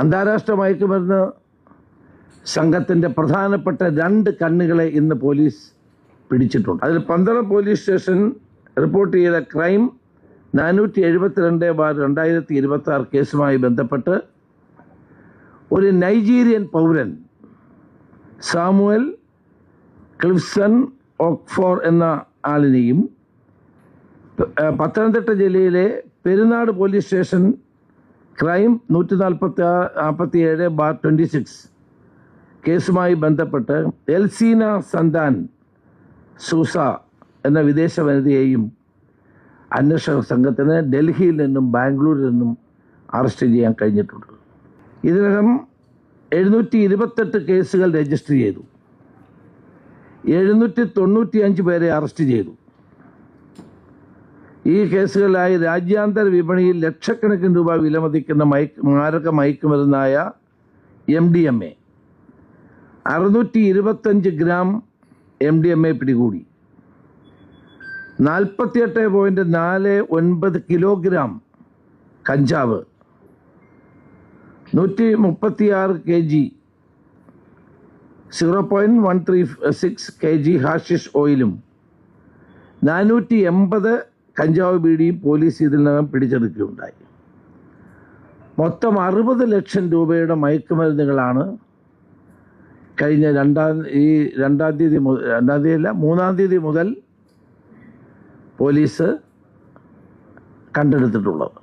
അന്താരാഷ്ട്ര മയക്കുമരുന്ന് സംഘത്തിൻ്റെ പ്രധാനപ്പെട്ട 2 കണ്ണികളെ ഇന്ന് പോലീസ് പിടിച്ചിട്ടുണ്ട്. അതിൽ പന്തളം പോലീസ് സ്റ്റേഷൻ റിപ്പോർട്ട് ചെയ്ത ക്രൈം 472/2026 കേസുമായി ബന്ധപ്പെട്ട് ഒരു നൈജീരിയൻ പൗരൻ സാമുവൽ ക്ലിഫ്സൺ ഓക്ഫോർ എന്ന ആളിനെയും പത്തനംതിട്ട ജില്ലയിലെ പെരുന്നാട് പോലീസ് സ്റ്റേഷൻ ക്രൈം 147/26 കേസുമായി ബന്ധപ്പെട്ട് എൽസീന സന്താൻ സൂസ എന്ന വിദേശ വനിതയെയും അന്വേഷണ സംഘത്തിന് ഡൽഹിയിൽ നിന്നും ബാംഗ്ലൂരിൽ നിന്നും അറസ്റ്റ് ചെയ്യാൻ കഴിഞ്ഞിട്ടുണ്ട്. ഇതിനകം 728 കേസുകൾ രജിസ്റ്റർ ചെയ്തു. 795 പേരെ അറസ്റ്റ് ചെയ്തു. ഈ കേസുകളിലായി രാജ്യാന്തര വിപണിയിൽ ലക്ഷക്കണക്കിന് രൂപ വിലമതിക്കുന്ന മാരക മയക്കുമരുന്നായ MDMA 625 ഗ്രാം MDMA പിടികൂടി. 48.49 കിലോഗ്രാം കഞ്ചാവ്, 136 kg 0.136 kg ഹാഷിഷ് ഓയിലും 480 കഞ്ചാവ് ബീഡിയും പോലീസ് ഇതിനകം പിടിച്ചെടുക്കുകയുണ്ടായി. മൊത്തം 60 ലക്ഷം രൂപയുടെ മയക്കുമരുന്നുകളാണ് കഴിഞ്ഞ 3-ാം തീയതി മുതൽ പോലീസ് കണ്ടെടുത്തിട്ടുള്ളത്.